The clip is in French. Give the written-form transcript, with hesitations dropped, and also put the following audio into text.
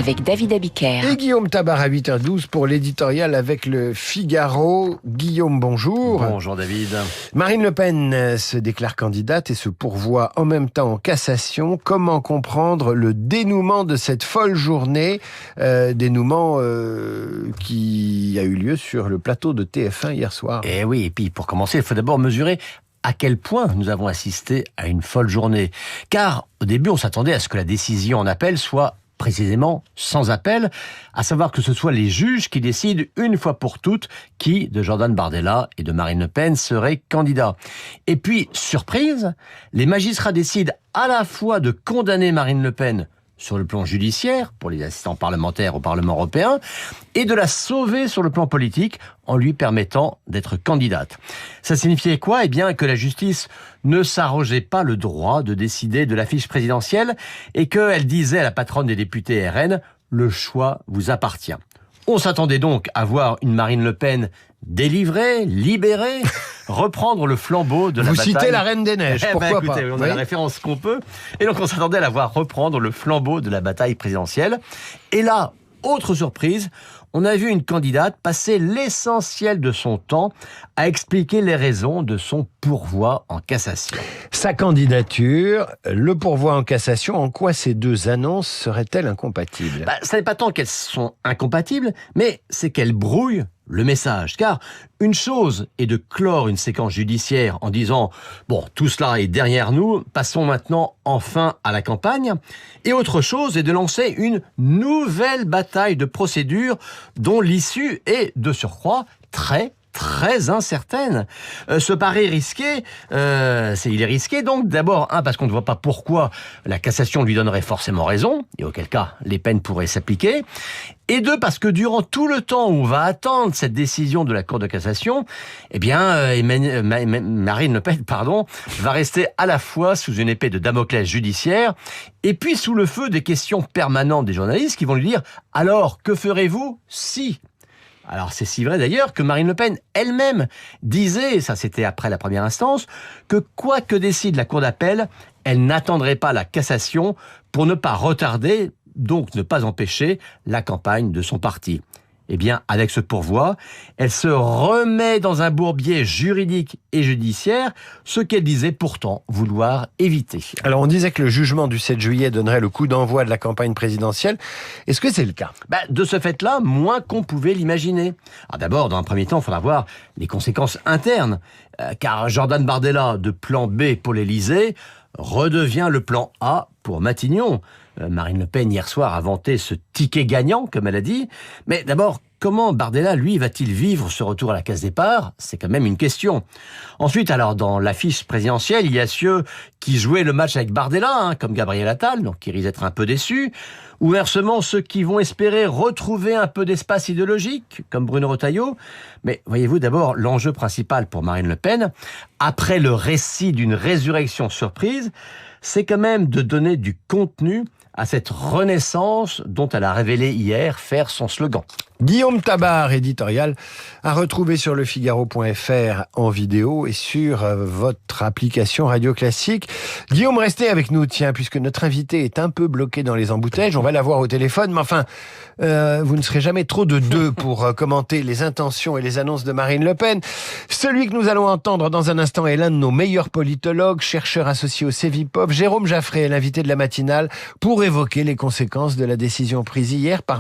avec David Abiker. Et Guillaume Tabar à 8h12 pour l'éditorial avec le Figaro. Guillaume, bonjour. Bonjour David. Marine Le Pen se déclare candidate et se pourvoit en même temps en cassation. Comment comprendre le dénouement de cette folle journée, dénouement qui a eu lieu sur le plateau de TF1 hier soir? Et oui, et puis pour commencer, il faut d'abord mesurer à quel point nous avons assisté à une folle journée. Car au début, on s'attendait à ce que la décision en appel soit précisément sans appel, à savoir que ce soit les juges qui décident une fois pour toutes qui, de Jordan Bardella et de Marine Le Pen, serait candidat. Et puis, surprise, les magistrats décident à la fois de condamner Marine Le Pen sur le plan judiciaire, pour les assistants parlementaires au Parlement européen, et de la sauver sur le plan politique en lui permettant d'être candidate. Ça signifiait quoi ? Eh bien, que la justice ne s'arrogeait pas le droit de décider de l'affiche présidentielle et qu'elle disait à la patronne des députés RN « Le choix vous appartient ». On s'attendait donc à voir une Marine Le Pen délivrée, libérée, reprendre le flambeau de la bataille. Vous citez la Reine des Neiges, pourquoi pas ? On a la référence qu'on peut. Et donc on s'attendait à la voir reprendre le flambeau de la bataille présidentielle. Et là, autre surprise, on a vu une candidate passer l'essentiel de son temps à expliquer les raisons de son pourvoi en cassation. Sa candidature, le pourvoi en cassation, en quoi ces deux annonces seraient-elles incompatibles ? Ça n'est pas tant qu'elles sont incompatibles, mais c'est qu'elles brouillent le message. Car une chose est de clore une séquence judiciaire en disant « Bon, tout cela est derrière nous, passons maintenant enfin à la campagne ». Et autre chose est de lancer une nouvelle bataille de procédure dont l'issue est, de surcroît, très incertaine. Ce pari risqué, il est risqué donc d'abord, parce qu'on ne voit pas pourquoi la cassation lui donnerait forcément raison, et auquel cas les peines pourraient s'appliquer, et deux, parce que durant tout le temps où on va attendre cette décision de la Cour de cassation, eh bien, Marine Le Pen, va rester à la fois sous une épée de Damoclès judiciaire, et puis sous le feu des questions permanentes des journalistes qui vont lui dire « Alors, que ferez-vous si ?» Alors c'est si vrai d'ailleurs que Marine Le Pen elle-même disait, ça c'était après la première instance, que quoi que décide la Cour d'appel, elle n'attendrait pas la cassation pour ne pas retarder, donc ne pas empêcher la campagne de son parti. Eh bien, avec ce pourvoi, elle se remet dans un bourbier juridique et judiciaire, ce qu'elle disait pourtant vouloir éviter. Alors, on disait que le jugement du 7 juillet donnerait le coup d'envoi de la campagne présidentielle. Est-ce que c'est le cas ? De ce fait-là, moins qu'on pouvait l'imaginer. Alors d'abord, dans un premier temps, il faudra voir les conséquences internes, car Jordan Bardella, de plan B pour l'Élysée, redevient le plan A pour Matignon. Marine Le Pen, hier soir, a vanté ce ticket gagnant, comme elle a dit. Mais d'abord, comment Bardella, lui, va-t-il vivre ce retour à la case départ ? C'est quand même une question. Ensuite, alors, dans l'affiche présidentielle, il y a ceux qui jouaient le match avec Bardella, comme Gabriel Attal, donc qui risquent d'être un peu déçus. Ou inversement, ceux qui vont espérer retrouver un peu d'espace idéologique, comme Bruno Retailleau. Mais voyez-vous, d'abord, l'enjeu principal pour Marine Le Pen, après le récit d'une résurrection surprise, c'est quand même de donner du contenu à cette renaissance dont elle a révélé hier faire son slogan. Guillaume Tabar, éditorial, à retrouver sur lefigaro.fr en vidéo et sur votre application Radio Classique. Guillaume, restez avec nous, puisque notre invité est un peu bloqué dans les embouteillages. On va l'avoir au téléphone, mais enfin, vous ne serez jamais trop de deux pour commenter les intentions et les annonces de Marine Le Pen. Celui que nous allons entendre dans un instant est l'un de nos meilleurs politologues, chercheur associé au Cevipof. Jérôme Jaffray est l'invité de la matinale pour évoquer les conséquences de la décision prise hier par